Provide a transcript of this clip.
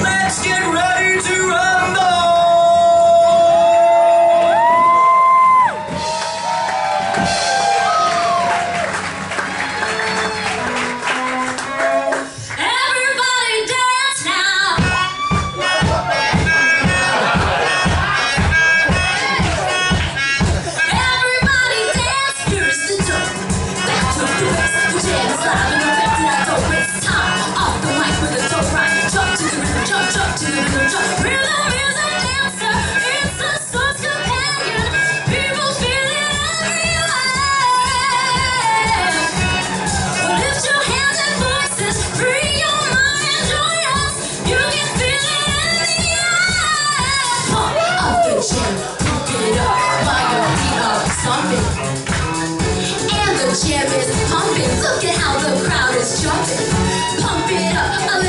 Let's get ready to rumble! Everybody dance now! Everybody dance! Here's the dope. Back to the bass. The jam is live and effective. I don't waste time. Off the mic with a dope rhyme. Jump to the rhythm, jump, jump to the rhythm, jump. Rhythm is a dancer. It's a soul's companion. People feel it everywhere. Lift your hands and voices. Free your mind and join us. You can feel it in the air. Pump up the jam, pump it up. Fire beat up, stomping. And the jam is pumping. Look at how the crowd is jumping. Pump it up.